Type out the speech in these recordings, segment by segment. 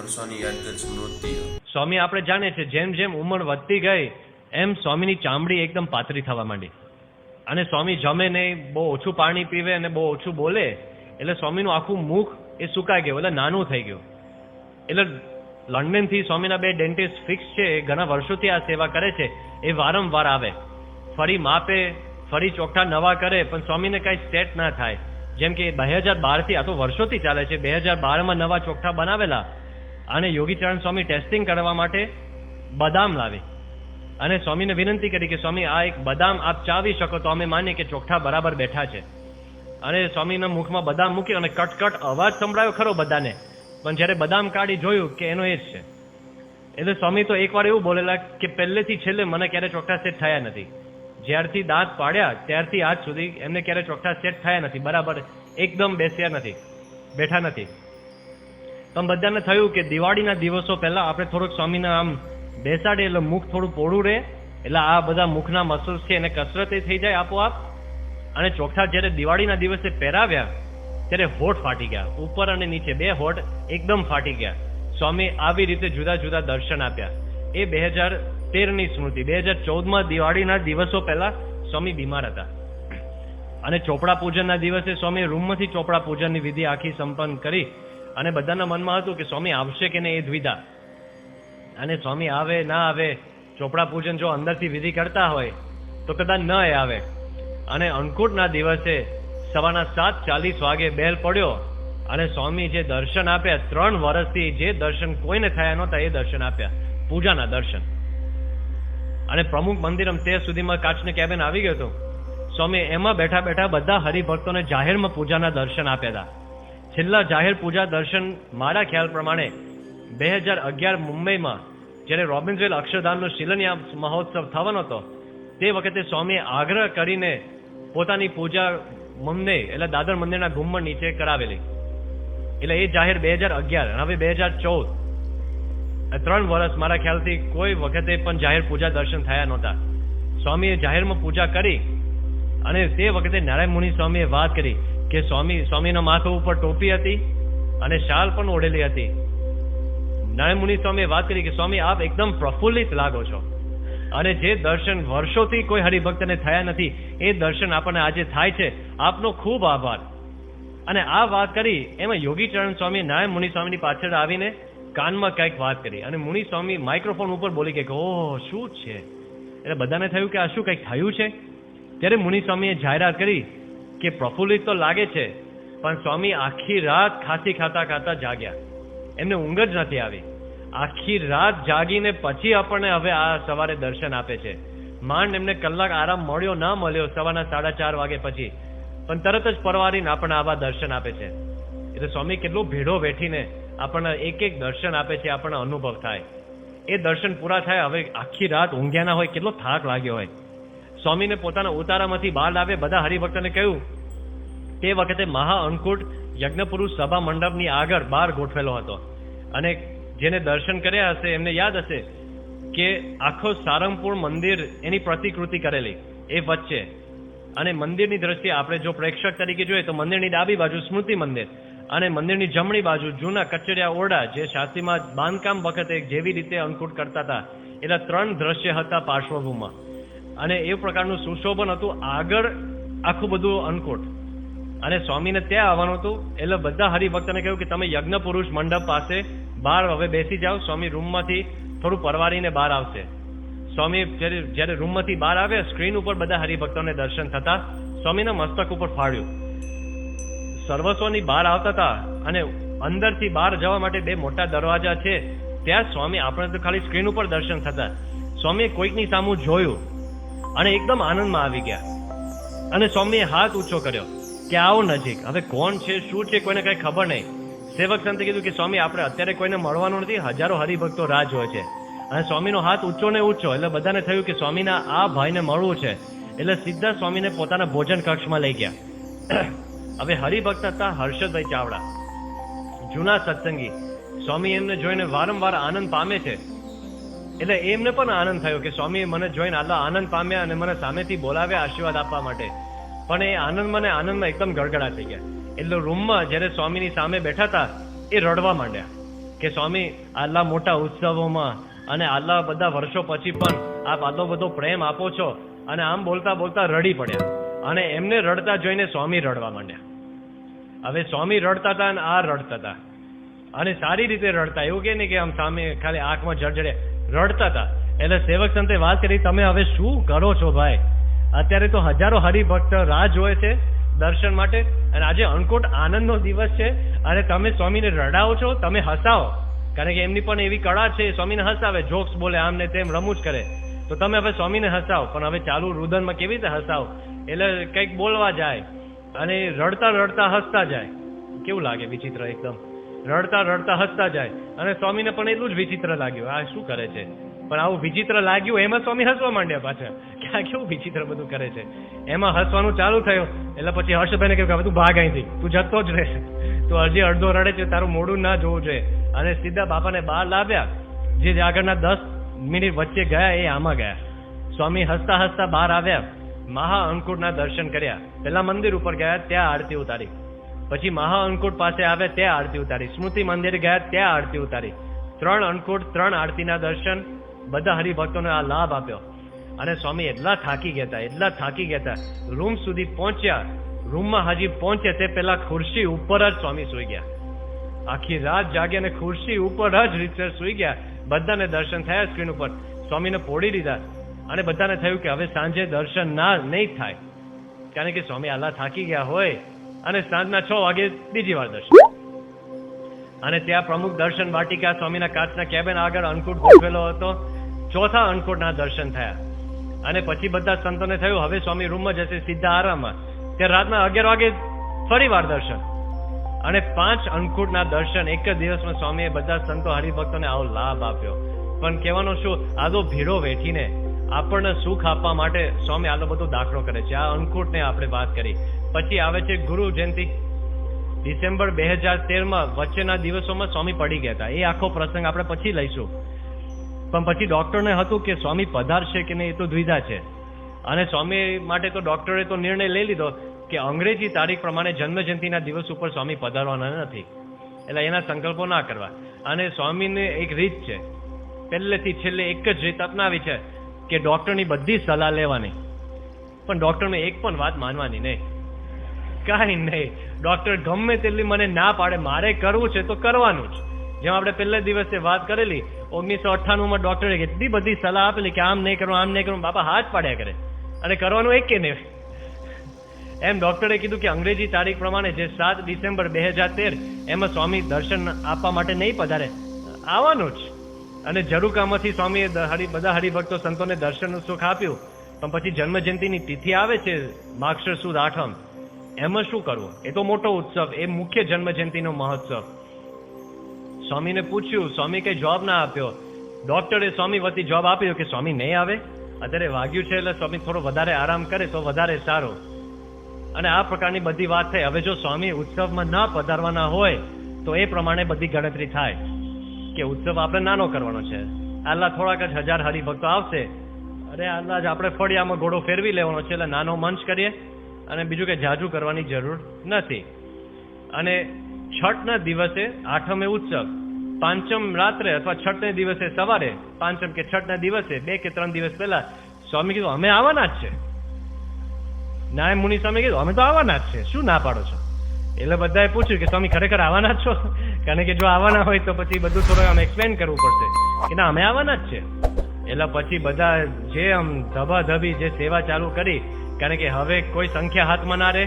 વર્ષોની યાદગાર સ્મૃતિઓ. સ્વામી આપણે જાણીએ છીએ જેમ જેમ ઉંમર વધતી ગઈ એમ સ્વામીની ચામડી એકદમ પાતળી થવા માંડી અને સ્વામી જમે નહીં, બહુ ઓછું પાણી પીવે અને બહુ ઓછું બોલે એટલે સ્વામીનું આખું મુખ એ સુકાઈ ગયું, એટલે નાનું થઈ ગયું. એટલે લંડનથી સ્વામીના 2 ડેન્ટિસ્ટ ફિક્સ છે, એ ઘણા વર્ષોથી આ સેવા કરે છે. એ વારંવાર આવે, ફરી માપે, ફરી ચોખ્ઠા નવા કરે, પણ સ્વામીને કાંઈ સેટ ના થાય. જેમ કે 2012થી, આ તો વર્ષોથી ચાલે છે, 2012માં નવા ચોખ્ઠા બનાવેલા અને યોગીચરણ સ્વામી ટેસ્ટિંગ કરવા માટે બદામ લાવી અને સ્વામીને વિનંતી કરી કે સ્વામી આ એક બદામ આપ ચાવી શકો તો અમે માનીએ કે ચોખ્ઠા બરાબર બેઠા છે. અને સ્વામીના મુખમાં બદામ મૂકી અને કટકટ અવાજ સંભળાયો ખરો બધાને, પણ જ્યારે બદામ કાઢી જોયું કે એનો એ જ છે. એટલે સ્વામી તો એકવાર એવું બોલેલા કે પહેલેથી છેલ્લે મને ક્યારે ચોખ્ઠા સેટ થયા નથી. જ્યારથી દાંત પાડ્યા ત્યારથી આજ સુધી એમને ક્યારે ચોખ્ઠા સેટ થયા નથી, બરાબર એકદમ બેસ્યા નથી, બેઠા નથી. પણ બધાને થયું કે દિવાળીના દિવસો પહેલા આપણે થોડુંક સ્વામીના આમ બેસાડીએ એટલે મુખ થોડું પોળું રહે, એટલે આ બધા મુખના મસલ્સ છે એને કસરત થઈ જાય આપોઆપ. અને ચોખ્ઠા જ્યારે દિવાળીના દિવસે પહેરાવ્યા ત્યારે હોઠ ફાટી ગયા, ઉપર અને નીચે 2 હોઠ એકદમ ફાટી ગયા. સ્વામી આવી રીતે જુદા જુદા દર્શન આપ્યા. એ 2013ની સ્મૃતિ. 2014માં દિવાળીના દિવસો પહેલા સ્વામી બીમાર હતા અને ચોપડા પૂજનના દિવસે સ્વામી રૂમમાંથી ચોપડા પૂજનની વિધિ આખી સંપન્ન કરી અને બધાના મનમાં હતું કે સ્વામી આવશે કે નહીં એ દ્વિધા. અને સ્વામી આવે ના આવે, ચોપડા પૂજન જો અંદરથી વિધિ કરતા હોય તો કદાચ ન આવે. અને અંકુટના દિવસે સવારના 7:40 વાગે બેલ પડ્યો અને સ્વામી જે દર્શન આપ્યા, 3 વર્ષથી જે દર્શન કોઈને થયા નહોતા એ દર્શન આપ્યા, પૂજાના દર્શન. અને પ્રમુખ મંદિરમ તે સુધીમાં કાચની કેબિન આવી ગયો હતો. સ્વામી એમાં બેઠા બેઠા બધા હરિભક્તોને જાહેરમાં પૂજાના દર્શન આપ્યા હતા. છેલ્લા જાહેર પૂજા દર્શન મારા ખ્યાલ પ્રમાણે 2011 મુંબઈમાં જ્યારે રોબિન્સવેલ અક્ષરધામનો શિલાન્યાસ મહોત્સવ થવાનો હતો તે વખતે સ્વામીએ આગ્રહ કરીને પોતાની પૂજા મંદિર એટલે દાદર મંદિરના ઘુમ્મર નીચે કરાવેલી. એટલે એ જાહેર 2011, હવે 2014, 3 વર્ષ મારા ખ્યાલથી કોઈ વખતે પણ જાહેર પૂજા દર્શન થયા નહોતા. સ્વામીએ જાહેરમાં પૂજા કરી અને તે વખતે નારાયણ મુનિ સ્વામીએ વાત કરી કે સ્વામીના માથા ઉપર ટોપી હતી અને શાલ પણ ઓઢેલી હતી. નારાયણ મુનિ સ્વામીએ વાત કરી કે સ્વામી આપ એકદમ પ્રફુલ્લિત લાગો છો અને જે દર્શન વર્ષોથી કોઈ હરિભક્તને થયા નથી એ દર્શન આપણને આજે થાય છે, આપનો ખૂબ આભાર. અને આ વાત કરી એમાં યોગીચરણ સ્વામી નારાયણ મુનિ સ્વામીની પાછળ આવીને કાનમાં કંઈક વાત કરી અને મુનિ સ્વામી માઇક્રોફોન ઉપર બોલી કે ઓહ શું છે. એટલે બધાને થયું કે આ શું કંઈક થયું છે. ત્યારે મુનિ સ્વામીએ જાહેરાત કરી કે પ્રફુલ્લિત તો લાગે છે પણ સ્વામી આખી રાત ખાંસી ખાતા ખાતા જાગ્યા, એમને ઊંઘ જ નથી આવી. આખી રાત જાગીને પછી આપણને હવે આ સવારે દર્શન આપે છે. માંડ એમને કલાક આરામ મળ્યો ના મળ્યો સવારના 4:30 વાગે પછી, પણ તરત જ પરવારીને આપણને આવા દર્શન આપે છે. એટલે સ્વામી કેટલો ભેડો બેઠીને આપણને એક એક દર્શન આપે છે, આપણને અનુભવ થાય. એ દર્શન પૂરા થાય હવે આખી રાત ઊંઘ્યા ના હોય, કેટલો થાક લાગ્યો હોય. સ્વામીને પોતાના ઉતારામાંથી બહાર લાવે, બધા હરિભક્તોને કહ્યું તે વખતે મહા અન્નકૂટ યજ્ઞપુરુષ સભા મંડપની આગળ બહાર ગોઠવેલો હતો. અને જેને દર્શન કર્યા હશે એમને યાદ હશે કે આખો સારંગપુર મંદિર એની પ્રતિકૃતિ કરેલી એ વચ્ચે. અને મંદિરની દ્રષ્ટિએ આપણે જો પ્રેક્ષક તરીકે જોઈએ તો મંદિરની ડાબી બાજુ સ્મૃતિ મંદિર અને મંદિરની જમણી બાજુ જૂના કચડિયા ઓરડા જે શાસ્ત્રીમાં બાંધકામ વખતે જેવી રીતે અન્નકૂટ કરતા હતા એટલે 3 દ્રશ્ય હતા પાર્શ્વભૂમાં. અને એ પ્રકારનું સુશોભન હતું આગળ આખું બધું અન્નકૂટ. અને સ્વામીને ત્યાં આવવાનું હતું એટલે બધા હરિભક્તોને કહ્યું કે તમે યજ્ઞ પુરુષ મંડપ પાસે બહાર હવે બેસી જાઓ. સ્વામી રૂમમાંથી થોડું પરવારીને બહાર આવશે. સ્વામી જ્યારે રૂમમાંથી બહાર આવે સ્ક્રીન ઉપર બધા હરિભક્તોને દર્શન થતા સ્વામીના મસ્તક ઉપર ફાડ્યું. સર્વસ્વની બહાર આવતા હતા અને અંદરથી બહાર જવા માટે 2 મોટા દરવાજા છે ત્યાં સ્વામી આપણે તો ખાલી સ્ક્રીન ઉપર દર્શન થતા. સ્વામીએ કોઈકની સામું જોયું અને એકદમ આનંદમાં આવી ગયા અને સ્વામીએ હાથ ઊંચો કર્યો કે આવો નજીક. હવે કોણ છે શું છે કોઈને કઈ ખબર નહીં. સેવક સંતે કીધું કે સ્વામી આપણે અત્યારે કોઈને મળવાનું નથી, હજારો હરિભક્તો રાહ જોવે છે. અને સ્વામીનો હાથ ઊંચો ને ઊંચો એટલે બધાને થયું કે સ્વામીના આ ભાઈને મળવું છે. એટલે સીધા સ્વામીને પોતાના ભોજન કક્ષમાં લઈ ગયા. હવે હરિભક્ત હતા હર્ષદભાઈ ચાવડા, જૂના સત્સંગી. સ્વામી એમને જોઈને વારંવાર આનંદ પામે છે એટલે એમને પણ આનંદ થયો કે સ્વામીએ મને જોઈને આટલા આનંદ પામ્યા અને મને સામેથી બોલાવ્યા આશીર્વાદ આપવા માટે. પણ એ આનંદમાં એકદમ ગડગડા થઈ ગયા. એટલે રૂમમાં જ્યારે સ્વામીની સામે બેઠા હતા એ રડવા માંડ્યા કે સ્વામી આટલા મોટા ઉત્સવોમાં અને આટલા બધા વર્ષો પછી પણ આપ આટલો બધો પ્રેમ આપો છો, અને આમ બોલતા બોલતા રડી પડ્યા, અને એમને રડતા જોઈને સ્વામી રડવા માંડ્યા. હવે સ્વામી રડતા હતા અને આ રડતા હતા, અને સારી રીતે રડતા, એવું કે નહીં કે આમ સામે ખાલી આંખમાં જળજળે, રડતા હતા. એટલે સેવક સંતે વાત કરી, તમે હવે શું કરો છો ભાઈ? અત્યારે તો હજારો હરિભક્ત રાહ જોવે છે દર્શન માટે, અને આજે અણકોટ આનંદનો દિવસ છે, અને તમે સ્વામીને રડાવો છો, તમે હસાવો, કારણ કે એમની પણ એવી કળા છે, સ્વામીને હસાવે, જોક્સ બોલે, આમ ને તેમ રમૂજ કરે. તો તમે હવે સ્વામીને હસાવો, પણ હવે ચાલુ રુદનમાં કેવી રીતે હસાવો? એટલે કંઈક બોલવા જાય અને રડતા રડતા હસતા જાય. કેવું લાગે? વિચિત્ર એકદમ. રડતા રડતા હસતા જાય, અને સ્વામીને પણ એટલું જ વિચિત્ર લાગ્યું, આ શું કરે છે? પણ આવું વિચિત્ર લાગ્યું એમાં સ્વામી હસવા માંડ્યા પાછા, કે આ કેવું વિચિત્ર બધું કરે છે. એમાં હસવાનું ચાલુ થયું, એટલે પછી હર્ષભાઈને કહ્યું કે હવે તું ભાગ અહીંથી, તું જતો જ રહે, તું હજી અડધો રડે છે, તારું મોઢું ના જોવું જોઈએ. અને સીધા બાપાને બહાર લાવ્યા. જે આગળના 10 મિનિટ વચ્ચે ગયા એ આમાં ગયા. સ્વામી હસતા હસતા બહાર આવ્યા, મહા અન્નકૂટના દર્શન કર્યા. પેલા મંદિર ઉપર ગયા, ત્યાં આરતી ઉતારી. પછી મહા અન્નકૂટ પાસે આવ્યા, ત્યાં આરતી ઉતારી. સ્મૃતિ મંદિર ગયા, ત્યાં આરતી ઉતારી. 3 અન્નકૂટ, 3 આરતીના દર્શન, બધા હરિભક્તોને આ લાભ આપ્યો. અને સ્વામી એટલા થાકી ગયા હતા, રૂમ સુધી પહોંચ્યા. રૂમમાં હજી પહોંચે તે પેલા ખુરશી ઉપર જ સ્વામી સુઈ ગયા. આખી રાત જાગ્યા અને ખુરશી ઉપર જ રીતસર સુઈ ગયા. બધાને દર્શન થયા સ્ક્રીન ઉપર, સ્વામીને પોડી દીધા, અને બધાને થયું કે હવે સાંજે દર્શન નહીં થાય, કારણ કે સ્વામી આલા થાકી ગયા હોય. અને સાંજના 6 વાગે બીજી વાર દર્શન. અને ત્યાં પ્રમુખ દર્શન વાટિકા, સ્વામીના કાચના કેબિન આગળ અન્નકૂટ ગોઠવેલો હતો. 4થા અન્નકૂટના દર્શન થયા. અને પછી બધા સંતોને થયું હવે સ્વામી રૂમમાં જશે, સીધા આરામમાં. ત્યાં રાતના 11 વાગે ફરી વાર દર્શન, અને 5 અન્નકૂટના દર્શન એક જ દિવસમાં. સ્વામીએ બધા સંતો હરિભક્તોને આવો લાભ આપ્યો. પણ કહેવાનું શું, આદો ભીડો વેઠીને આપણને સુખ આપવા માટે સ્વામી આટલો બધો દાખલો કરે છે. આ અન્નકૂટને આપણે વાત કરી. પછી આવે છે ગુરુ જયંતિ. ડિસેમ્બર 2013માં વચ્ચેના દિવસોમાં સ્વામી પડી ગયા હતા. એ આખો પ્રસંગ આપણે પછી લઈશું. પણ પછી ડોક્ટરને હતું કે સ્વામી પધારશે કે નહીં, એ તો દ્વિધા છે. અને સ્વામી માટે તો ડોક્ટરે તો નિર્ણય લઈ લીધો કે અંગ્રેજી તારીખ પ્રમાણે જન્મજયંતિના દિવસ ઉપર સ્વામી પધારવાના નથી, એટલે એના સંકલ્પો ના કરવા. અને સ્વામીને એક રીત છે, પહેલેથી છેલ્લે એક જ રીત અપનાવી છે કે ડોક્ટરની બધી સલાહ લેવાની, પણ ડોક્ટરને એક પણ વાત માનવાની નહીં, કાંઈ નહીં. ડોક્ટર ગમે તેટલી મને ના પાડે, મારે કરવું છે તો કરવાનું જ. જેમ આપણે પહેલા દિવસે વાત કરેલી, 1998માં ડોક્ટરે એટલી બધી સલાહ આપેલી કે આમ નહીં કરવું, આમ નહીં કરવું, બાપા હાથ પાડ્યા કરે, અને કરવાનું એક કે નહીં. એમ ડોક્ટરે કીધું કે અંગ્રેજી તારીખ પ્રમાણે જે 7 ડિસેમ્બર 2013 એમાં સ્વામી દર્શન આપવા માટે નહીં પધારે, આવવાનું જ. અને ઝરૂકામાંથી સ્વામીએ બધા હરિભક્તો સંતોને દર્શનનું સુખ આપ્યું. પણ પછી જન્મજયંતિની તિથિ આવે છે, માગશર સુદ 8મ, એમાં શું કરવું? એ તો મોટો ઉત્સવ, એ મુખ્ય જન્મજયંતિનો મહોત્સવ. સ્વામીને પૂછ્યું, સ્વામી કઈ જવાબ ના આપ્યો. ડોક્ટરે સ્વામી વતી જવાબ આપ્યો કે સ્વામી નહીં આવે, અત્યારે વાગ્યું છે, એટલે સ્વામી થોડો વધારે આરામ કરે તો વધારે સારું. અને આ પ્રકારની બધી વાત થઈ. હવે જો સ્વામી ઉત્સવમાં ના પધારવાના હોય તો એ પ્રમાણે બધી ગણતરી થાય કે ઉત્સવ આપણે નાનો કરવાનો છે. આટલા થોડાક જ 1000 હરિભક્તો આવશે, અરે આટલા જ આપણે ફળિયામાં ઘોડો ફેરવી લેવાનો છે, એટલે નાનો મંચ કરીએ, અને બીજું કે જાજુ કરવાની જરૂર નથી. અને છઠના દિવસે 8મે ઉત્સવ, 5મ રાત્રે અથવા છઠને દિવસે સવારે, 5મ કે છઠના દિવસે 2 કે 3 દિવસ પહેલા સ્વામી કીધું અમે આવવાના જ છે. નાયબ મુનિ સ્વામી કીધું અમે તો આવવાના જ છે, શું ના પાડો છો? એટલે બધાએ પૂછ્યું કે સ્વામી ખરેખર આવવાના જ છો? કારણ કે જો આવવાના હોય તો પછી બધું થોડું આમ એક્સપ્લેન કરવું પડશે કે ના અમે આવવાના જ છે. એટલે પછી બધા જે આમ ધબાધબી જે સેવા ચાલુ કરી, કારણ કે હવે કોઈ સંખ્યા હાથમાં ના રહે,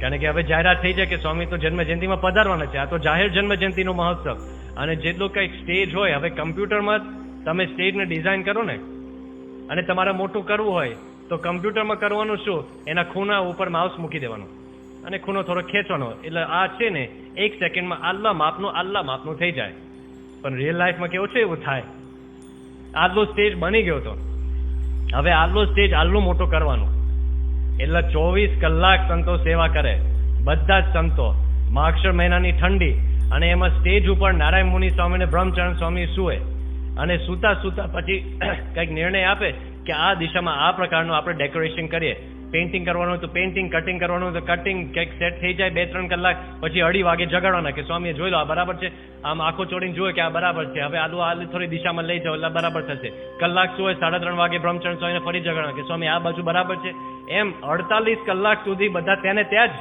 કારણ કે હવે જાહેરાત થઈ જાય કે સ્વામી તો જન્મજયંતિમાં પધારવાના છે. આ તો જાહેર જન્મજયંતિનો મહોત્સવ. અને જેટલું કંઈક સ્ટેજ હોય, હવે કમ્પ્યુટરમાં તમે સ્ટેજને ડિઝાઇન કરો ને, અને તમારે મોટું કરવું હોય તો કમ્પ્યુટરમાં કરવાનું શું, એના ખૂણા ઉપર માઉસ મૂકી દેવાનું, અને ખૂણો થોડો ખેંચવાનો, એટલે આ છે ને 1 સેકન્ડમાં આટલા માપનું થઈ જાય. પણ રિયલ લાઈફમાં કેવું છે, એવું થાય. આટલો સ્ટેજ બની ગયો હતો, હવે આટલો સ્ટેજ આટલું મોટું કરવાનું, એટલે 24 કલાક સંતો સેવા કરે, બધા જ સંતો. માગશર મહિનાની ઠંડી, અને એમાં સ્ટેજ ઉપર નારાયણ મુનિ સ્વામી અને બ્રહ્મચરણ સ્વામી સુવે, અને સૂતા પછી કંઈક નિર્ણય આપે કે આ દિશામાં આ પ્રકારનું આપણે ડેકોરેશન કરીએ. પેઇન્ટિંગ કરવાનું હોય તો પેઇન્ટિંગ, કટિંગ કરવાનું હોય તો કટિંગ, કંઈક સેટ થઈ જાય 2-3 કલાક પછી 2:30 વાગે જગાડવાના કે સ્વામીએ જોઈ લો આ બરાબર છે, આમ આંખો ચોડીને જુએ કે આ બરાબર છે, હવે આલુ થોડી દિશામાં લઈ જાઓ એટલે બરાબર થશે. કલાક શું હોય 3:30 વાગે બ્રહ્મચરણ સ્વામીને ફરી જગાડવાના કે સ્વામી આ બાજુ બરાબર છે. એમ 48 કલાક સુધી બધા ત્યાં ને ત્યાં જ.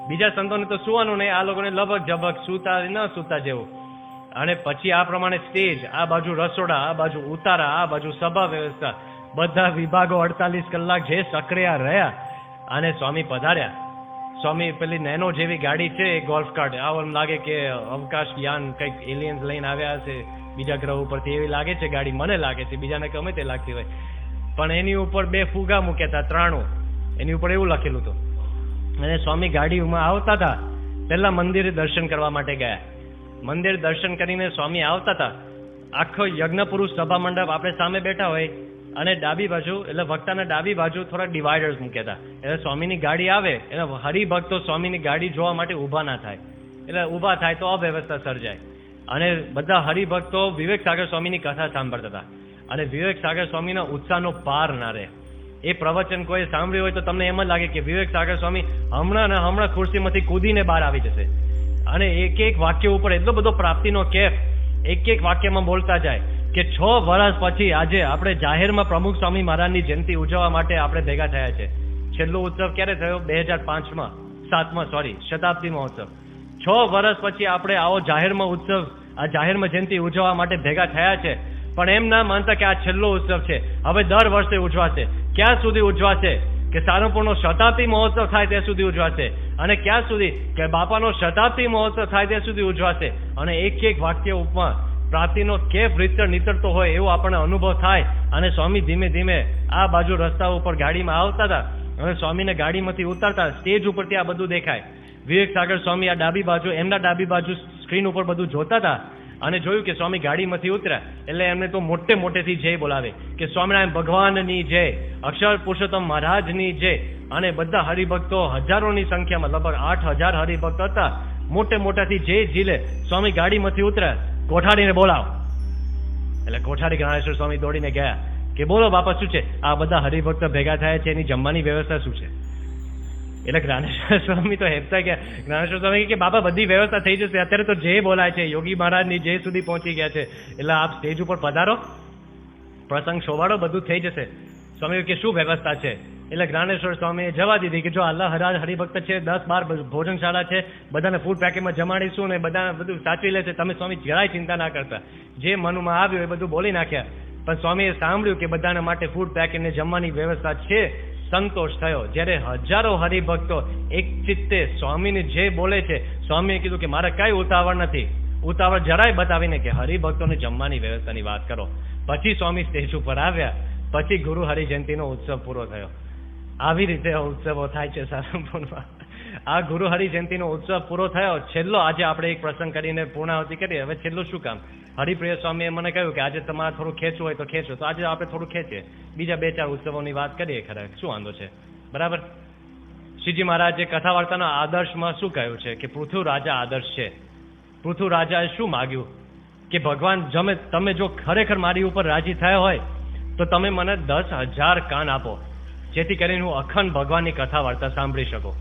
બીજા સંતોને તો સુવાનું નહીં, આ લોકોને લબક ઝબક, સુતા ન સુતા જેવું. અને પછી આ પ્રમાણે સ્ટેજ, આ બાજુ રસોડા, આ બાજુ ઉતારા, આ બાજુ સભા વ્યવસ્થા, બધા વિભાગો 48 કલાક જે સક્રિય રહ્યા. અને સ્વામી પધાર્યા. સ્વામી પેલી નેનો જેવી ગાડી છે એ ગોલ્ફ કાર્ટ, આવો એમ લાગે કે અવકાશ યાન કંઈક એલિયન્સ લઈને આવ્યા હશે બીજા ગ્રહ ઉપરથી, એવી લાગે છે ગાડી, મને લાગે છે, બીજાને ગમે તે લાગતી હોય. પણ એની ઉપર 2 ફુગા મૂક્યા હતા, 93, એની ઉપર એવું લખેલું હતું. અને સ્વામી ગાડીમાં આવતા હતા, પહેલા મંદિરે દર્શન કરવા માટે ગયા. મંદિર દર્શન કરીને સ્વામી આવતા હતા. આખો યજ્ઞ પુરુષ સભા મંડપ આપણે સામે બેઠા હોય અને ડાબી બાજુ એટલે વક્તાના ડાબી બાજુ થોડા ડિવાઈડર્સ મૂક્યા હતા. એટલે સ્વામીની ગાડી આવે એટલે હરિભક્તો સ્વામીની ગાડી જોવા માટે ઊભા ના થાય, એટલે ઊભા થાય તો અવ્યવસ્થા સર્જાય. અને બધા હરિભક્તો વિવેક સાગર સ્વામીની કથા સાંભળતા હતા. અને વિવેક સાગર સ્વામીના ઉત્સાહનો પાર ના રહે. એ પ્રવચન કોઈ સાંભળ્યું હોય તો તમને એમ જ લાગે કે વિવેક સાગર સ્વામી હમણાં ખુરશીમાંથી કૂદીને બહાર આવી જશે. અને એક એક વાક્ય ઉપર એટલો બધો પ્રાપ્તિનો કેફ એક વાક્યમાં બોલતા જાય કે 6 વર્ષ પછી આજે આપણે જાહેરમાં પ્રમુખ સ્વામી મહારાજની જયંતિ ઉજવવા માટે આપણે ભેગા થયા છે. છેલ્લો ઉત્સવ ક્યારે થયો? 2005માં, 7માં, સોરી, શતાબ્દી મહોત્સવ. 6 વર્ષ પછી આપણે આવો જાહેરમાં ઉત્સવ, આ જાહેરમાં જયંતિ ઉજવવા માટે ભેગા થયા છે. પણ એમ ના માનતા કે આ છેલ્લો ઉત્સવ છે, હવે દર વર્ષે ઉજવાશે. ક્યાં સુધી ઉજવાશે? કે સારંગપુરનો શતાબ્દી મહોત્સવ થાય ત્યાં સુધી ઉજવાશે. અને ક્યાં સુધી? કે બાપાનો શતાબ્દી મહોત્સવ થાય ત્યાં સુધી ઉજવાશે. અને એક વાક્ય ઉપમાં પ્રાપ્તિનો કેફ નીતરતો હોય એવો આપણને અનુભવ થાય. અને સ્વામી ધીમે ધીમે આ બાજુ રસ્તા ઉપર ગાડીમાં આવતા હતા અને સ્વામીને ગાડીમાંથી ઉતારતા. સ્ટેજ ઉપરથી આ બધું દેખાય. વિવેક સાગર સ્વામી આ ડાબી બાજુ, એમના ડાબી બાજુ સ્ક્રીન ઉપર બધું જોતા હતા. અને જોયું કે સ્વામી ગાડીમાંથી ઉતર્યા એટલે એમને તો મોટેથી જય બોલાવે કે સ્વામિનારાયણ ભગવાનની જય, અક્ષર પુરુષોત્તમ મહારાજની જય. અને બધા હરિભક્તો હજારોની સંખ્યામાં, લગભગ 8,000 હરિભક્તો હતા, મોટેથી જય ઝીલે. સ્વામી ગાડીમાંથી ઉતર્યા, કોઠારીને બોલાવ. એટલે કોઠારી જ્ઞાનેશ્વર સ્વામી દોડીને ગયા કે બોલો બાપા, શું છે? આ બધા હરિભક્તો ભેગા થયા છે, એની જમવાની વ્યવસ્થા શું છે? એટલે જ્ઞાનેશ્વર સ્વામી તો હેપતા ગયા. જ્ઞાનેશ્વર સ્વામી કે બાપા બધી વ્યવસ્થા થઈ જશે, અત્યારે તો જય બોલાય છે, યોગી મહારાજની જય સુધી પહોંચી ગયા છે, એટલે આપ સ્ટેજ ઉપર પધારો, પ્રસંગ શોભાડો, બધું થઈ જશે. સ્વામી કે શું વ્યવસ્થા છે? એટલે જ્ઞાનેશ્વર સ્વામીએ જવા દીધી કે જો અલ્લાહ હરિભક્ત છે, 10-12 ભોજનશાળા છે, બધાને ફૂડ પેકેટમાં જમાડીશું ને બધું સાચવી લે છે, તમે સ્વામી જરાય ચિંતા ના કરતા. જે મનમાં આવ્યું એ બધું બોલી નાખ્યા. પણ સ્વામીએ સાંભળ્યું કે બધાના માટે ફૂડ પેકેટને જમવાની વ્યવસ્થા છે. સંતોષ થયો. જ્યારે હજારો હરિભક્તો એક ચિત્તે સ્વામીને જે બોલે છે, સ્વામીએ કીધું કે મારે કઈ ઉતાવળ નથી, ઉતાવળ જરાય બતાવીને કે હરિભક્તોને જમવાની વ્યવસ્થાની વાત કરો. પછી સ્વામી સ્ટેજ ઉપર આવ્યા. પછી ગુરુ હરિજયંતિનો ઉત્સવ પૂરો થયો. આવી રીતે ઉત્સવો થાય છે સારંગપુરમાં. આ ગુરુ હરિજયંતિનો ઉત્સવ પૂરો થયો. છેલ્લો આજે આપણે એક પ્રસંગ કરીને પૂર્ણાહુતિ કરીએ. હવે છેલ્લું શું કામ? હરિપ્રિય સ્વામીએ મને કહ્યું કે આજે તમારે થોડું ખેંચવું હોય તો ખેંચો, તો આજે આપણે થોડું ખેંચીએ, બીજા 2-4 ઉત્સવોની વાત કરીએ. ખરા શું વાંધો છે? બરાબર. શ્રીજી મહારાજે કથા વાર્તાના આદર્શમાં શું કહ્યું છે કે પૃથ્વી રાજા આદર્શ છે. પૃથ્વી રાજાએ શું માગ્યું કે ભગવાન તમે જો ખરેખર મારી ઉપર રાજી થયા હોય તો તમે મને 10,000 કાન આપો, જેથી કરીને હું અખંડ ભગવાનની કથા વાર્તા સાંભળી શકું.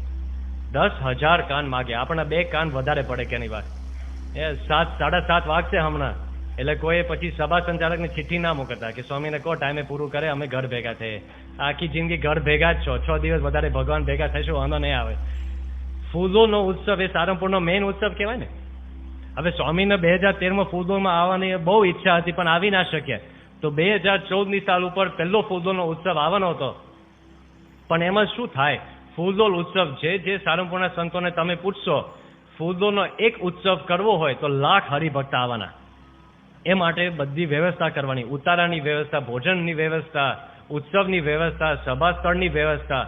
10,000 કાન માગે. આપણા 2 કાન વધારે પડે કે નહીં વાત? 7-7:30 વાગશે હમણાં. એટલે કોઈ પછી સભા સંચાલકને ચિઠ્ઠી ના મોકલતા કે સ્વામીને કહો ટાઈમે પૂરું કરે, અમે ઘર ભેગા થઈએ. આખી જિંદગી ઘર ભેગા જ છો, 6 દિવસ વધારે ભગવાન ભેગા થશો, વાંધો નહીં આવે. ફૂલોનો ઉત્સવ એ સારંગપુરનો મેઇન ઉત્સવ કહેવાય ને. હવે સ્વામીને 2013માં ફૂલદોલમાં આવવાની બહુ ઈચ્છા હતી પણ આવી ના શક્યા. તો 2014ની સાલ ઉપર પહેલો ફૂલદોલનો ઉત્સવ આવવાનો હતો. પણ એમાં શું થાય? ફૂલદોલ ઉત્સવ જે સારંગપુરના સંતોને તમે પૂછશો, ફૂલદોલનો એક ઉત્સવ કરવો હોય તો 1,00,000 હરિભક્ત આવવાના. એ માટે બધી વ્યવસ્થા કરવાની, ઉતારાની વ્યવસ્થા, ભોજનની વ્યવસ્થા, ઉત્સવની વ્યવસ્થા, સભા સ્થળની વ્યવસ્થા.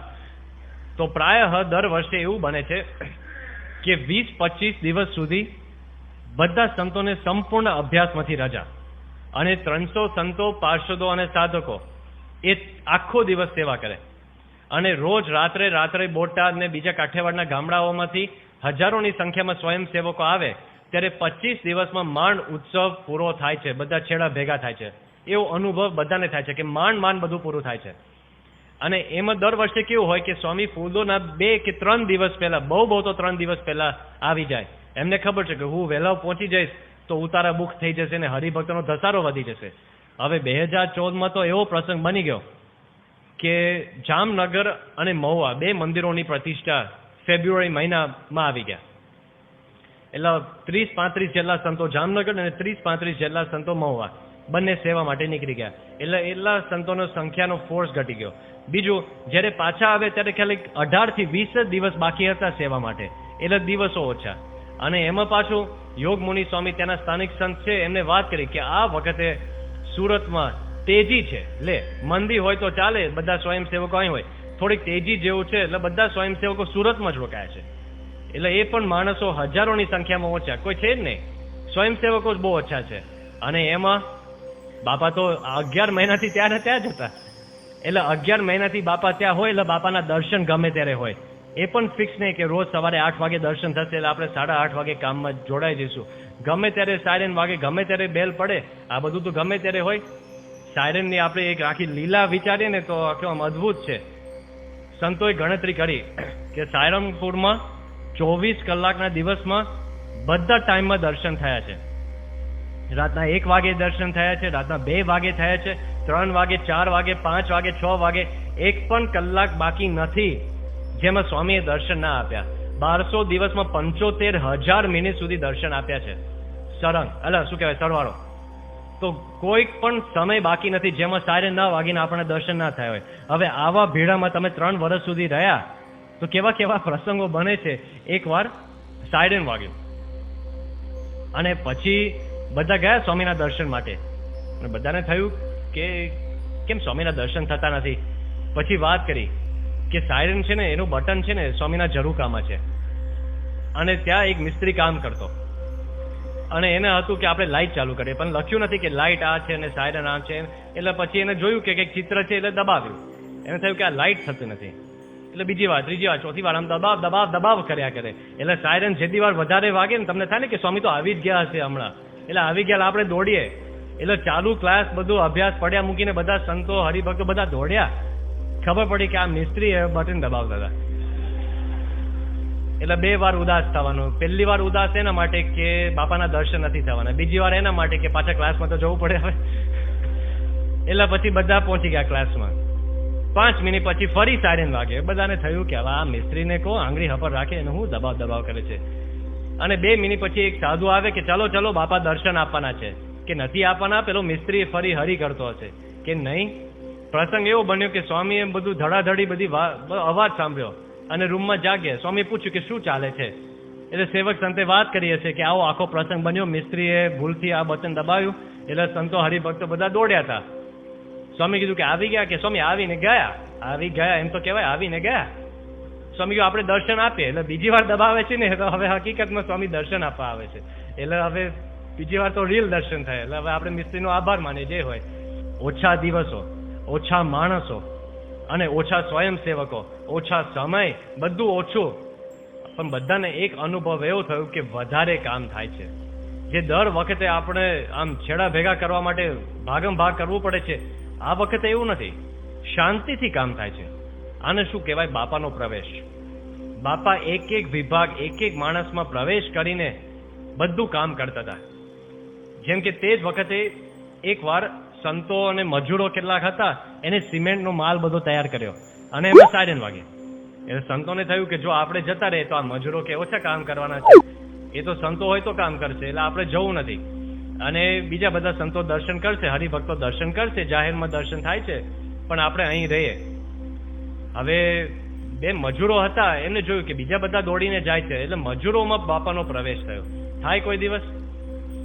તો પ્રાયઃ દર વર્ષે એવું બને છે કે 20-25 દિવસ સુધી બધા સંતોને સંપૂર્ણ અભ્યાસમાંથી રજા, અને 300 સંતો, પાર્ષદો અને સાધકો એ આખો દિવસ સેવા કરે. અને રોજ રાત્રે બોટાદ ને બીજા કાઠિયાવાડના ગામડાઓમાંથી હજારોની સંખ્યામાં સ્વયંસેવકો આવે. ત્યારે 25 દિવસમાં માંડ ઉત્સવ પૂરો થાય છે, બધા છેડા ભેગા થાય છે. એવો અનુભવ બધાને થાય છે કે માંડ બધું પૂરું થાય છે. અને એમાં દર વર્ષે કેવું હોય કે સ્વામી ફૂલોના 2 કે 3 દિવસ પહેલા, બહુ તો 3 દિવસ પહેલા આવી જાય. એમને ખબર છે કે હું વહેલા પહોંચી જઈશ તો ઉતારા બુક થઈ જશે ને હરિભક્તનો ધસારો વધી જશે. હવે 2014માં તો એવો પ્રસંગ બની ગયો કે જામનગર અને મહુવા 2 મંદિરોની પ્રતિષ્ઠા ફેબ્રુઆરી મહિનામાં આવી ગયા. એટલે 30-35 જેટલા સંતો જામનગર અને 30-35 જેટલા સંતો મહુવા બંને સેવા માટે નીકળી ગયા. એટલે એટલા સંતોનો સંખ્યાનો ફોર્સ ઘટી ગયો. બીજું, જ્યારે પાછા આવે ત્યારે ખાલી 18 થી 20 દિવસ બાકી હતા સેવા માટે, એટલે દિવસો ઓછા. અને એમાં પાછું યોગ મુનિ સ્વામી ત્યાંના સ્થાનિક સંત છે, એમને વાત કરી કે આ વખતે સુરતમાં તેજી છે. લે, મંદી હોય તો ચાલે, બધા સ્વયંસેવકો અહીં હોય, થોડીક તેજી જેવું છે એટલે બધા સ્વયંસેવકો સુરતમાં જ રોકાયા છે. એટલે એ પણ માણસો હજારોની સંખ્યામાં ઓછા, કોઈ છે જ નહીં, સ્વયંસેવકો જ બહુ ઓછા છે. અને એમાં બાપા તો 11 મહિનાથી ત્યાં જ હતા. એટલે 11 મહિનાથી બાપા ત્યાં હોય એટલે બાપાના દર્શન ગમે ત્યારે હોય. એ પણ ફિક્સ નહીં કે રોજ સવારે 8 વાગે દર્શન થશે એટલે આપણે 8:30 વાગે કામમાં જોડાઈ જઈશું. ગમે ત્યારે સાયરન વાગે, ગમે ત્યારે બેલ પડે, આ બધું તો ગમે ત્યારે હોય. સાયરનની આપણે એક આખી લીલા વિચારીએ ને તો આમ અદ્ભુત છે. સંતોએ ગણતરી કરી કે સાયરનપુરમાં 24 કલાકના દિવસમાં બધા ટાઈમમાં દર્શન થયા છે. રાતના 1 વાગે દર્શન થયા છે, રાતના 2 વાગે થયા છે, 3 વાગે, 4 વાગે, 5 વાગે, 6 વાગે, એક પણ કલાક બાકી નથી જેમાં સ્વામીએ દર્શન ના આપ્યા. 1200 દિવસમાં 75,000 મિનિટ સુધી દર્શન આપ્યા છે. સરંગ શું કહેવાય, સરવાળો. તો કોઈ પણ સમય બાકી નથી જેમાં સાયરન ના વાગીને આપણને દર્શન ના થયા હોય. હવે આવા ભીડામાં તમે 3 વર્ષ સુધી રહ્યા તો કેવા કેવા પ્રસંગો બને છે. એકવાર સાયરન વાગ્યું અને પછી બધા ગયા સ્વામીના દર્શન માટે. અને બધાને થયું કે કેમ સ્વામીના દર્શન થતા નથી. પછી વાત કરી કે સાયરન છે ને એનું બટન છે ને સ્વામીના ઝરૂકામાં છે, અને ત્યાં એક મિસ્ત્રી કામ કરતો, અને એને હતું કે આપણે લાઇટ ચાલુ કરીએ, પણ લખ્યું નથી કે લાઇટ આ છે અને સાયરન આ છે. એટલે પછી એને જોયું કે કંઈક ચિત્ર છે એટલે દબાવ્યું. એને થયું કે આ લાઇટ થતી નથી. એટલે બીજી વાર, ત્રીજી વાર, ચોથી વાર આમ દબાવ કર્યા કરે. એટલે સાયરન જેટલી વાર વધારે વાગે ને તમને થાય ને કે સ્વામી તો આવી જ ગયા હશે હમણાં, એટલે આવી ગયા આપણે દોડીએ. એટલે ચાલુ ક્લાસ બધું અભ્યાસ પડ્યા મૂકીને બધા સંતો હરિભક્તો બધા દોડ્યા. ખબર પડી કે આ મિસ્ત્રી બટન દબાવતા હતા. એટલે 2 વાર ઉદાસ થવાનું. પહેલી વાર ઉદાસ એના માટે કે બાપાના દર્શન નથી થવાના, બીજી વાર એના માટે કે પાછા ક્લાસમાં તો જવું પડે હવે. એટલે પછી બધા પહોંચી ગયા ક્લાસમાં. 5 મિનિટ પછી ફરી સાયરન વાગે. બધાને થયું કે હવે આ મિસ્ત્રીને કહો આંગળી હપર રાખે અને હું દબાવ કરે છે. અને 2 મિનિટ પછી એક સાધુ આવે કે ચલો બાપા દર્શન આપવાના છે. કે નથી આપવાના. પેલો મિસ્ત્રી ફરી હરી કરતો હશે કે નહીં. પ્રસંગ એવો બન્યો કે સ્વામીએ બધું ધડાધડી બધી અવાજ સાંભળ્યો અને રૂમમાં જાગ્યા. સ્વામીએ પૂછ્યું કે શું ચાલે છે. એટલે સેવક સંતે વાત કરી હશે કે આવો આખો પ્રસંગ બન્યો, મિસ્ત્રીએ ભૂલથી આ બટન દબાવ્યું. એટલે સંતો હરિભક્તો બધા દોડ્યા હતા. સ્વામી કીધું કે આવી ગયા. કે સ્વામી આવી ગયા એમ તો કહેવાય, આવીને ગયા. સ્વામી કહ્યું આપણે દર્શન આપીએ. એટલે બીજી વાર દબાવે છે ને તો હવે હકીકતમાં સ્વામી દર્શન આપવા આવે છે. એટલે હવે બીજી વાર તો રિયલ દર્શન થાય. એટલે હવે આપણે મિસ્ત્રીનો આભાર માનીએ જે હોય. ઓછા દિવસો, ઓછા માણસો અને ઓછા સ્વયંસેવકો, ઓછા સમય, બધું ઓછું, પણ બધાને એક અનુભવ એવો થયો કે વધારે કામ થાય છે. જે દર વખતે આપણે આમ છેડા ભેગા કરવા માટે ભાગમ ભાગ કરવું પડે છે, આ વખતે એવું નથી. શાંતિથી કામ થાય છે. આને શું કહેવાય? બાપાનો પ્રવેશ. બાપા એક વિભાગ, એક માણસમાં પ્રવેશ કરીને બધું કામ કરતા હતા. જેમ કે તે જ વખતે એકવાર સંતો અને મજૂરો કેટલાક હતા, એને સિમેન્ટનો માલ બધો તૈયાર કર્યો અને એમાં સાયરન વાગે. એટલે સંતોને થયું કે જો આપણે જતા રહીએ તો આ મજૂરો કે ઓછા કામ કરવાના છે, એ તો સંતો હોય તો કામ કરશે, એટલે આપણે જવું નથી. અને બીજા બધા સંતો દર્શન કરશે, હરિભક્તો દર્શન કરશે, જાહેરમાં દર્શન થાય છે, પણ આપણે અહીં રહીએ. હવે 2 મજૂરો હતા, એમને જોયું કે બીજા બધા દોડીને જાય છે, એટલે મજૂરોમાં બાપાનો પ્રવેશ થયો. થાય કોઈ દિવસ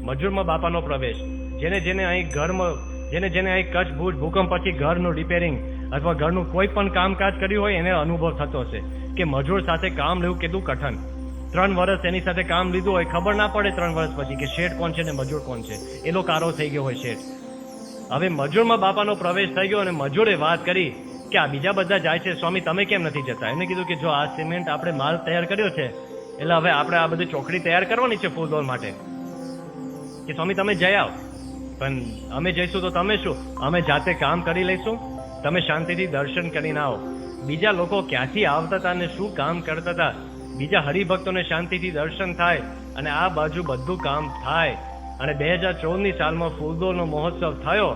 મજૂરમાં બાપાનો પ્રવેશ. જેને અહીં ઘરમાં, જેને અહીં કચ્છ ભુજ ભૂકંપ પછી ઘરનું રિપેરિંગ અથવા ઘરનું કોઈ પણ કામકાજ કર્યું હોય એને અનુભવ થતો હશે કે મજૂર સાથે કામ લેવું કેટલું કઠણ. 3 વર્ષ એની સાથે કામ લીધું હોય, ખબર ના પડે 3 વર્ષ પછી કે શેઠ કોણ છે ને મજૂર કોણ છે. એનો કારો થઈ ગયો હોય શેઠ. હવે મજૂરમાં બાપાનો પ્રવેશ થઈ ગયો અને મજૂરે વાત કરી કે આ બીજા બધા જાય છે, સ્વામી તમે કેમ નથી જતા? એમને કીધું કે જો આ સિમેન્ટ આપણે માલ તૈયાર કર્યો છે, એટલે હવે આપણે આ બધી ચોકડી તૈયાર કરવાની છે ફૂલદોર માટે. કે સ્વામી તમે જઈ આવો, પણ અમે જઈશું તો તમે શું? અમે જાતે કામ કરી લઈશું તમે શાંતિથી દર્શન કરીને આવો. બીજા લોકો ક્યાંથી આવતા હતા અને શું કામ કરતા હતા, બીજા હરિભક્તોને શાંતિથી દર્શન થાય અને આ બાજુ બધું કામ થાય. અને 2014ની સાલમાં ફૂલદોલનો મહોત્સવ થયો.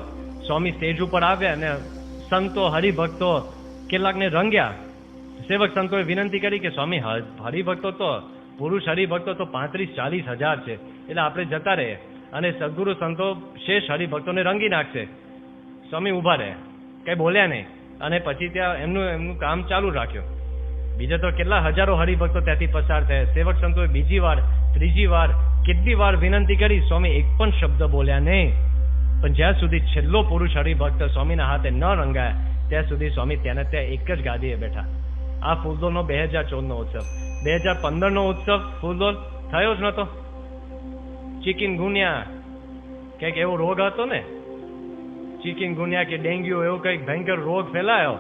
સ્વામી સ્ટેજ ઉપર આવ્યા અને સંતો હરિભક્તો કેટલાકને રંગ્યા. સેવક સંતોએ વિનંતી કરી કે સ્વામી હરિભક્તો તો પુરુષ હરિભક્તો તો 35-40 હજાર છે, એટલે આપણે જતા રહીએ અને સદગુરુ સંતો શેષ હરિભક્તોને રંગી નાખશે. સ્વામી ઊભા રહે, કઈ બોલ્યા નહીં અને પછી ત્યાં એમનું કામ ચાલુ રાખ્યું. બીજા તો કેટલા હજારો હરિભક્તો ત્યાંથી પસાર થયા. સેવક સંતોએ બીજી વાર, ત્રીજી વાર, કેટલી વાર વિનંતી કરી. સ્વામી એક પણ શબ્દ બોલ્યા નહીં. પણ જ્યાં સુધી છેલ્લો પુરુષ હરિભક્ત સ્વામીના હાથે ન રંગાયા ત્યાં સુધી સ્વામી ત્યાં એક જ ગાદીએ બેઠા. આ ફૂલદોલનો 2014નો ઉત્સવ. 2015નો ઉત્સવ ફૂલદોલ થયો જ નહોતો. ચિકિનગુનિયા કંઈક એવો રોગ હતો ને, ચિકિનગુનિયા કે ડેન્ગ્યુ એવો કંઈક ભયંકર રોગ ફેલાયો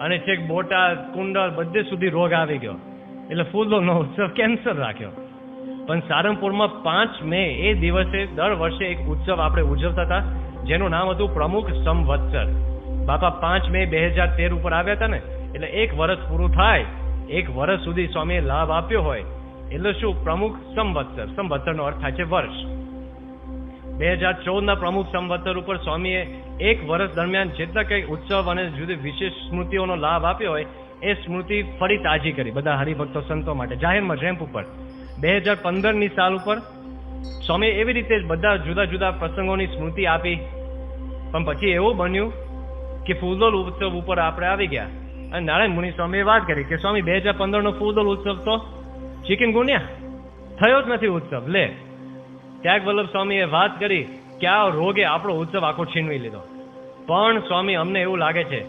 અને છેક બોટાદ, કુંડલ બધે સુધી રોગ આવી ગયો. એટલે ફૂલદોલનો ઉત્સવ કેન્સલ રાખ્યો. પણ સારંગપુરમાં 5 મે એ દિવસે દર વર્ષે એક ઉત્સવ આપણે ઉજવતા હતા જેનું નામ હતું પ્રમુખ સંવત્સર. બાપા 5 મે 2013 ઉપર આવ્યા હતા ને, એટલે 1 વર્ષ પૂરું થાય. 1 વર્ષ સુધી સ્વામીએ લાભ આપ્યો હોય એટલે શું પ્રમુખ સંવત્સર. સંવત્સરનો અર્થ થાય છે વર્ષ. 2014ના પ્રમુખ સંવત્સર ઉપર સ્વામીએ 1 વર્ષ દરમિયાન જેટલા કંઈ ઉત્સવ અને જુદી વિશેષ સ્મૃતિઓનો લાભ આપ્યો હોય એ સ્મૃતિ ફરી તાજી કરી બધા હરિભક્તો સંતો માટે જાહેરમાં રેમ્પ ઉપર. 2015ની સાલ ઉપર સ્વામીએ એવી રીતે બધા જુદા જુદા પ્રસંગોની સ્મૃતિ આપી. પણ પછી એવું બન્યું કે ફૂલદોલ ઉત્સવ ઉપર આપણે આવી ગયા અને નારાયણ મુનિ સ્વામીએ વાત કરી કે સ્વામી 2015નો ફૂલદોલ ઉત્સવ તો ચિકનગુનિયા થયો જ નથી ઉત્સવ. લે, ત્યાગ વલ્લભ સ્વામીએ વાત કરી કે આ રોગે આપણો ઉત્સવ આખો છીનવી લીધો. પણ સ્વામી અમને એવું લાગે છે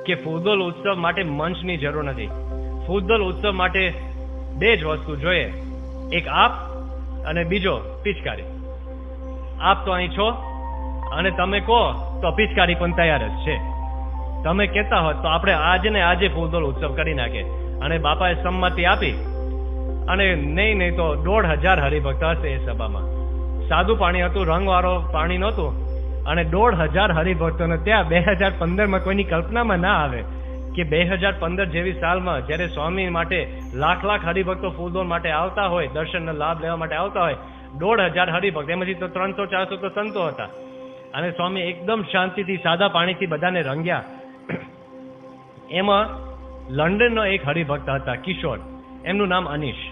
કે ફૂલદોલ ઉત્સવ માટે મંચની જરૂર નથી. ફૂલદોલ ઉત્સવ માટે 2 જ વસ્તુ જોઈએ, એક આપ અને બીજો પિચકારી. આપ તો અહીં છો અને તમે કહો તો પિચકારી પણ તૈયાર જ છે. તમે કહેતા હોત તો આપણે આજે ને આજે ફૂલદોલ ઉત્સવ કરી નાખીએ. અને બાપાએ સંમતિ આપી અને નહીં તો 1,500 હરિભક્ત હશે એ સભામાં. સાદું પાણી હતું, રંગવાળો પાણી નહોતું. અને 1,500 હરિભક્તોને ત્યાં 2015માં કોઈની કલ્પનામાં ના આવે કે 2015 જેવી સાલમાં જ્યારે સ્વામી માટે લાખ હરિભક્તો ફૂલદોલ માટે આવતા હોય, દર્શનનો લાભ લેવા માટે આવતા હોય, 1,500 હરિભક્ત, એમાંથી તો 300-400 તો સંતો હતા. અને સ્વામી એકદમ શાંતિથી સાદા પાણીથી બધાને રંગ્યા. એમાં લંડનનો એક હરિભક્ત હતા કિશોર, એમનું નામ અનીશ.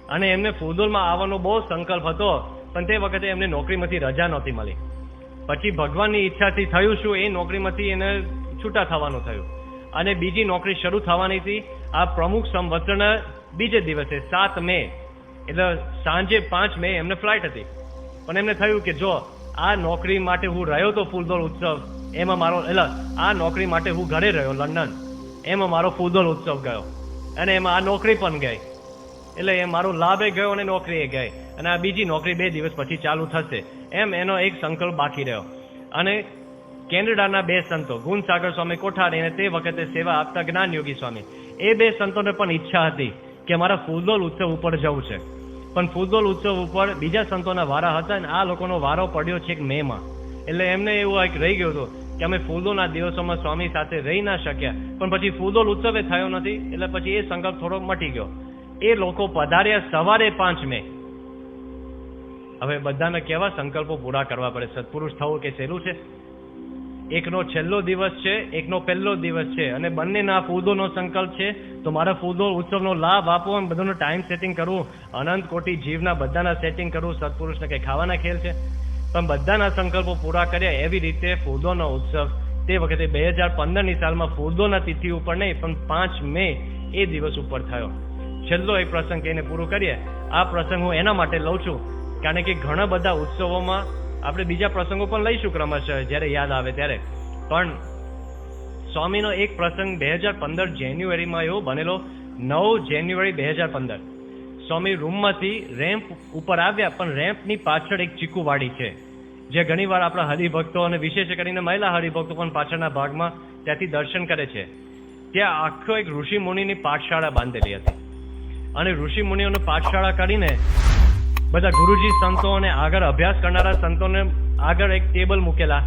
અને એમને ફૂલદોલમાં આવવાનો બહુ સંકલ્પ હતો, પણ તે વખતે એમને નોકરીમાંથી રજા નહોતી મળી. પછી ભગવાનની ઈચ્છાથી થયું શું, એ નોકરીમાંથી એને છૂટા થવાનું થયું અને બીજી નોકરી શરૂ થવાની હતી. આ પ્રમુખ સંવત્સરના બીજે દિવસે 7 મે એટલે સાંજે 5 મે એમને ફ્લાઇટ હતી. પણ એમને થયું કે જો આ નોકરી માટે હું રહ્યો તો ફૂલદોલ ઉત્સવ એમાં મારો, એટલે આ નોકરી માટે હું ઘરે રહ્યો લંડન, એમાં મારો ફૂલદોલ ઉત્સવ ગયો અને એમાં આ નોકરી પણ ગઈ. એટલે એ મારો લાભે ગયો અને નોકરીએ ગઈ. અને આ બીજી નોકરી 2 દિવસ પછી ચાલુ થશે એમ એનો એક સંકલ્પ બાકી રહ્યો. અને કેનેડાના 2 સંતો ગુણસાગર સ્વામી કોઠારી અને તે વખતે સેવા આપતા જ્ઞાનયોગી સ્વામી, એ 2 સંતોને પણ ઈચ્છા હતી કે મારા ફૂલદોલ ઉત્સવ ઉપર જવું છે. પણ ફૂલદોલ ઉત્સવ ઉપર બીજા સંતોના વારા હતા અને આ લોકોનો વારો પડ્યો છે 1 મેમાં. એટલે એમને એવું એક રહી ગયું હતું કે અમે ફૂલદોલના દિવસોમાં સ્વામી સાથે રહી ના શક્યા. પણ પછી ફૂલદોલ ઉત્સવે થયો નથી એટલે પછી એ સંકલ્પ થોડો મટી ગયો. એ લોકો પધાર્યા સવારે 5 મે. હવે બધાને કેવા સંકલ્પો પૂરા કરવા પડે. સત્પુરુષ થવું કે સહેલું છે? એકનો છેલ્લો દિવસ છે, એકનો પહેલો દિવસ છે અને બંનેના ફૂલદોલનો સંકલ્પ છે. તો મારા ફૂલદોલ ઉત્સવનો લાભ આપવો અને બધાનું ટાઈમ સેટિંગ કરવું, અનંત કોટી જીવના બધાના સેટિંગ કરવું, સત્પુરુષને કંઈ ખાવાના ખેલ છે? પણ બધાના સંકલ્પો પૂરા કર્યા. એવી રીતે ફૂલદોલનો ઉત્સવ તે વખતે 2015ની સાલમાં ફૂલદોલના તિથિ ઉપર નહીં પણ 5 મે એ દિવસ ઉપર થયો. છેલ્લો એક પ્રસંગ કહીને પૂરું કરીએ. આ પ્રસંગ હું એના માટે લઉં છું કારણ કે ઘણા બધા ઉત્સવોમાં આપણે બીજા પ્રસંગો પણ લઈશું ક્રમશઃ જ્યારે યાદ આવે ત્યારે. પણ સ્વામીનો એક પ્રસંગ 2015 જાન્યુઆરીમાં એવો બનેલો. 9 જાન્યુઆરી 2015 સ્વામી રૂમમાંથી રેમ્પ ઉપર આવ્યા, પણ રેમ્પની પાછળ એક ચીકુવાડી છે જે ઘણીવાર આપણા હરિભક્તો અને વિશેષ કરીને મહિલા હરિભક્તો પણ પાછળના ભાગમાં ત્યાંથી દર્શન કરે છે. ત્યાં આખો એક ઋષિ મુનિની પાઠશાળા બાંધેલી હતી અને ઋષિ મુનિઓની પાઠશાળા કરીને બધા ગુરુજી સંતો અને આગળ અભ્યાસ કરનારા સંતોને આગળ એક ટેબલ મૂકેલા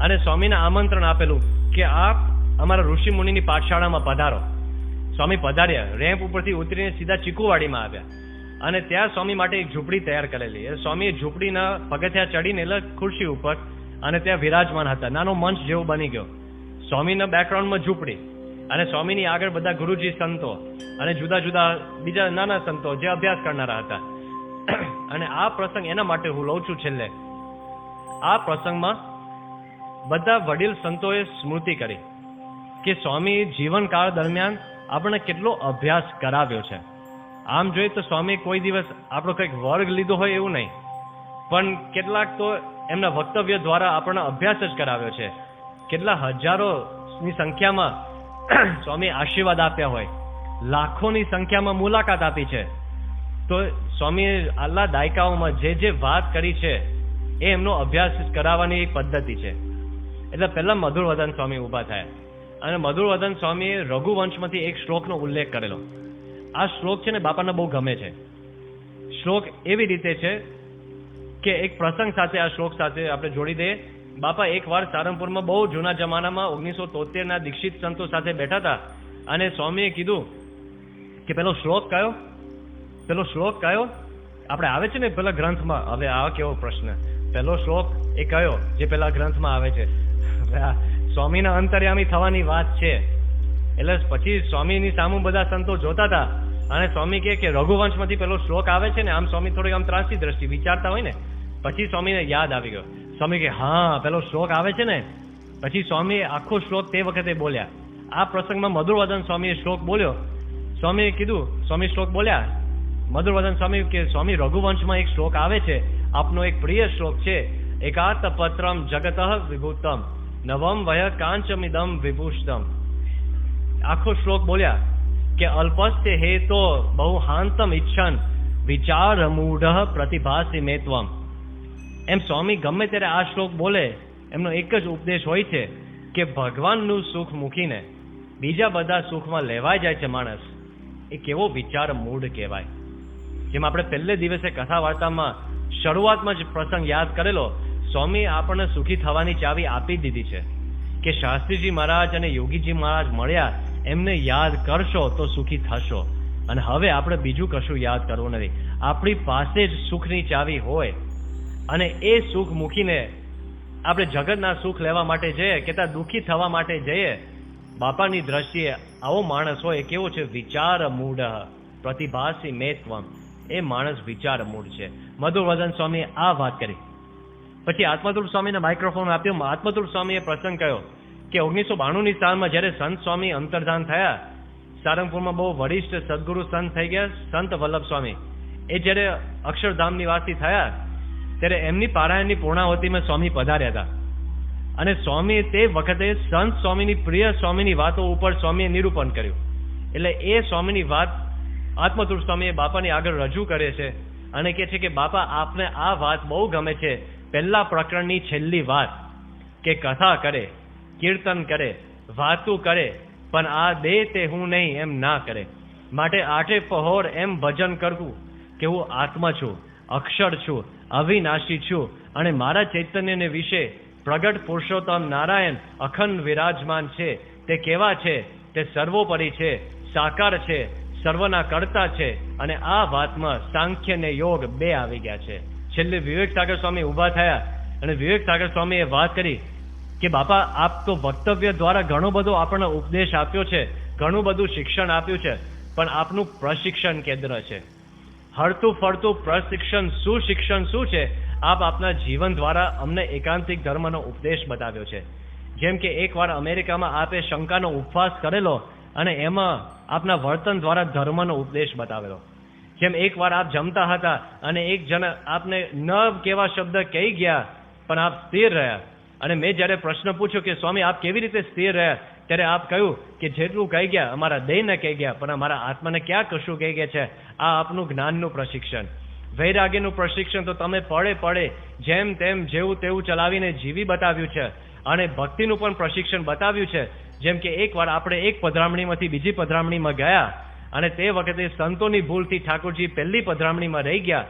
અને સ્વામીને આમંત્રણ આપેલું કે આપ અમારા ઋષિ મુનિની પાઠશાળામાં પધારો. સ્વામી પધાર્યા, રેમ્પ ઉપરથી ઉતરીને સીધા ચીકુવાડીમાં આવ્યા અને ત્યાં સ્વામી માટે એક ઝૂંપડી તૈયાર કરેલી. સ્વામીએ ઝૂંપડીના પગથિયા ચડીને એટલે ખુરશી ઉપર અને ત્યાં વિરાજમાન હતા. નાનો મંચ જેવો બની ગયો. સ્વામીના બેકગ્રાઉન્ડમાં ઝૂંપડી અને સ્વામીની આગળ બધા ગુરુજી સંતો અને જુદા જુદા બીજા નાના સંતો જે અભ્યાસ કરનારા હતા. અને આ પ્રસંગ એના માટે હું લઉં છું. છેલ્લે આ પ્રસંગમાં બધા વડીલ સંતોએ સ્મૃતિ કરી કે સ્વામી જીવનકાળ દરમિયાન આપણને કેટલો અભ્યાસ કરાવ્યો છે. આમ જોઈએ તો સ્વામી કોઈ દિવસ આપણો કંઈક વર્ગ લીધો હોય એવું નહીં, પણ કેટલાક તો એમના વક્તવ્ય દ્વારા આપણને અભ્યાસ જ કરાવ્યો છે. કેટલા હજારોની સંખ્યામાં સ્વામી આશીર્વાદ આપ્યા હોય, લાખોની સંખ્યામાં મુલાકાત આપી છે. તો સ્વામીએ આટલા દાયકાઓમાં જે વાત કરી છે એ એમનો અભ્યાસ કરાવવાની એક પદ્ધતિ છે. એટલે પહેલા મધુરવદન સ્વામી ઊભા થયા અને મધુરવદન સ્વામીએ રઘુવંશમાંથી એક શ્લોકનો ઉલ્લેખ કરેલો. આ શ્લોક છે ને બાપાને બહુ ગમે છે. શ્લોક એવી રીતે છે કે એક પ્રસંગ સાથે આ શ્લોક સાથે આપણે જોડી દઈએ. બાપા એકવાર સારંગપુરમાં બહુ જૂના જમાનામાં 1973 દીક્ષિત સંતો સાથે બેઠા હતા અને સ્વામીએ કીધું કે પેલો શ્લોક કયો આપણે આવે છે ને પેલા ગ્રંથમાં. હવે આ કેવો પ્રશ્ન, પેલો શ્લોક એ કયો જે પેલા ગ્રંથમાં આવે છે? સ્વામીના અંતર્યામી થવાની વાત છે. એટલે પછી સ્વામીની સામું બધા સંતો જોતા હતા અને સ્વામી કે રઘુવંશમાંથી પેલો શ્લોક આવે છે ને. આમ સ્વામી થોડીક આમ ત્રાસી દ્રષ્ટિ વિચારતા હોય ને, પછી સ્વામીને યાદ આવી ગયો. સ્વામી કે હા પેલો શ્લોક આવે છે ને. પછી સ્વામી આખો શ્લોક તે વખતે બોલ્યા. આ પ્રસંગમાં મધુરવદન સ્વામીએ શ્લોક બોલ્યો. સ્વામીએ કીધું, સ્વામી શ્લોક બોલ્યા. મધુરવદન સ્વામી કે સ્વામી રઘુવંશમાં એક શ્લોક આવે છે, આપનો એક પ્રિય શ્લોક છે. એકાત પત્રમ જગત વિભૂતમ નવમ વય કાંચમિદમ વિભૂષિતમ. આખો શ્લોક બોલ્યા કે અલ્પસ્ય હેતો બહુ હાંતમ ઈચ્છન વિચાર મૂઢ પ્રતિભાસી મેત્વમ. એમ સ્વામી ગમે ત્યારે આ શ્લોક બોલે એમનો એક જ ઉપદેશ હોય છે કે ભગવાનનું સુખ મૂકીને બીજા બધા સુખમાં લેવાઈ જાય છે માણસ, એ કેવો વિચાર મૂઢ કહેવાય. જેમ આપણે પહેલે દિવસે કથા વાર્તામાં શરૂઆતમાં જ પ્રસંગ યાદ કરેલો, સ્વામી આપણને સુખી થવાની ચાવી આપી દીધી છે કે શાસ્ત્રીજી મહારાજ અને યોગીજી મહારાજ મળ્યા, એમને યાદ કરશો તો સુખી થશો. અને હવે આપણે બીજું કશું યાદ કરવું નથી. આપણી પાસે જ સુખની ચાવી હોય અને એ સુખ મૂકીને આપણે જગતના સુખ લેવા માટે જઈએ કે ત્યાં દુઃખી થવા માટે જઈએ. બાપાની દ્રષ્ટિએ આવો માણસ હોય કેવો છે? વિચાર મૂઢ પ્રતિભાસી મેત્વમ. એ માણસ વિચાર મૂઢ છે. મધુરવદન સ્વામીએ આ વાત કરી. પછી આત્મતુલ સ્વામીને માઇક્રોફોન આપ્યો. આત્મતુલ સ્વામીએ પ્રસંગ કહ્યો કે 1992ની સાલમાં જ્યારે સંત સ્વામી અંતર્ધાન થયા, સારંગપુરમાં બહુ વરિષ્ઠ સદગુરુ સંત થઈ ગયા, સંત વલ્લભ સ્વામી. એ જ્યારે અક્ષરધામ નિવાસી થયા ત્યારે એમની પારાયણની પૂર્ણાહુતિમાં સ્વામી પધાર્યા હતા અને સ્વામી તે વખતે સંત સ્વામીની પ્રિય સ્વામીની વાતો ઉપર સ્વામીએ નિરૂપણ કર્યું. એટલે એ સ્વામીની વાત આત્મતુલ સ્વામીએ બાપાની આગળ રજૂ કરે છે અને કહે છે કે બાપા આપને આ વાત બહુ ગમે છે. પહેલા પ્રકરણની છેલ્લી વાત કે કથા કરે, કીર્તન કરે, વાતું કરે, પણ આ દે તે હું નહીં એમ ના કરે. માટે આઠે પહોર એમ ભજન કરવું કે હું આત્મા છું, અક્ષર છું, અવિનાશી છું અને મારા ચૈતન્યને વિશે પ્રગટ પુરુષોત્તમ નારાયણ અખંડ વિરાજમાન છે. તે કેવા છે? તે સર્વોપરી છે, સાકાર છે, સર્વના કર્તા છે અને આ વાતમાં સાંખ્ય ને યોગ બે આવી ગયા છે. છેલ્લે વિવેક સાગર સ્વામી ઊભા થયા અને વિવેક સાગર સ્વામીએ વાત કરી કે બાપા આપ તો વક્તવ્ય દ્વારા ઘણો બધો આપણને ઉપદેશ આપ્યો છે, ઘણું બધું શિક્ષણ આપ્યું છે, પણ આપનું પ્રશિક્ષણ કેન્દ્ર છે. હરતું ફરતું પ્રશિક્ષણ સુશિક્ષણ શું છે? આપ આપના જીવન દ્વારા અમને એકાંતિક ધર્મનો ઉપદેશ બતાવ્યો છે. જેમ કે એકવાર અમેરિકામાં આપે શંકાનો ઉપવાસ કરેલો અને એમાં આપના વર્તન દ્વારા ધર્મનો ઉપદેશ બતાવેલો. જેમ એકવાર આપ જમતા હતા અને એક જણ આપને ન કેવા શબ્દ કહી ગયા પણ આપ સ્થિર રહ્યા અને મેં જ્યારે પ્રશ્ન પૂછ્યો કે સ્વામી આપ કેવી રીતે સ્થિર રહ્યા, ત્યારે આપ કહ્યું કે જેટલું કહી ગયા અમારા દેહને કહી ગયા પણ અમારા આત્માને ક્યાં કશું કહી ગયા છે. આ આપનું જ્ઞાનનું પ્રશિક્ષણ. વૈરાગ્યનું પ્રશિક્ષણ તો તમે પડે જેમ તેમ જેવું તેવું ચલાવીને જીવી બતાવ્યું છે અને ભક્તિનું પણ પ્રશિક્ષણ બતાવ્યું છે. જેમ કે એકવાર આપણે એક પધરામણીમાંથી બીજી પધરામણીમાં ગયા અને તે વખતે સંતોની ભૂલથી ઠાકોરજી પહેલી પધરામણીમાં રહી ગયા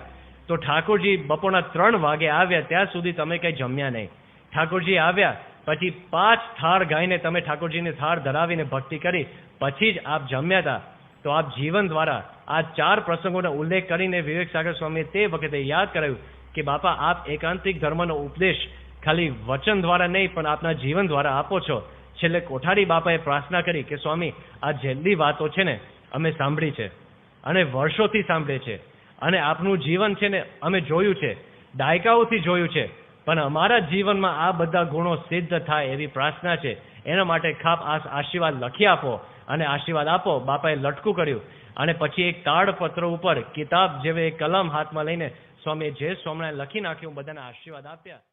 તો ઠાકોરજી બપોરના 3 વાગે આવ્યા ત્યાં સુધી તમે કંઈ જમ્યા નહીં. ઠાકોરજી આવ્યા પછી 5 થાળ ગાઈને તમે ઠાકોરજીને થાળ ધરાવીને ભક્તિ કરી પછી જ આપ જમ્યા હતા. તો આપ જીવન દ્વારા આ 4 પ્રસંગોનો ઉલ્લેખ કરીને વિવેક સાગર સ્વામીએ તે વખતે યાદ કરાવ્યું કે બાપા આપ એકાંતિક ધર્મનો ઉપદેશ ખાલી વચન દ્વારા નહીં પણ આપના જીવન દ્વારા આપો છો. છેલ્લે કોઠારી બાપાએ પ્રાર્થના કરી કે સ્વામી આ જેટલી વાતો છે ને અમે સાંભળી છે અને વર્ષોથી સાંભળે છે અને આપનું જીવન છે ને અમે જોયું છે, દાયકાઓથી જોયું છે, પણ અમારા જીવનમાં આ બધા ગુણો સિદ્ધ થાય એવી પ્રાર્થના છે. એના માટે ખાપ આ આશીર્વાદ લખી આપો અને આશીર્વાદ આપો. બાપાએ લટકું કર્યું અને પછી એક તાડપત્ર ઉપર કિતાબ જેવી એક કલમ હાથમાં લઈને સ્વામીએ જય સ્વામિનારાયણ લખી નાખ્યું, બધાને આશીર્વાદ આપ્યા.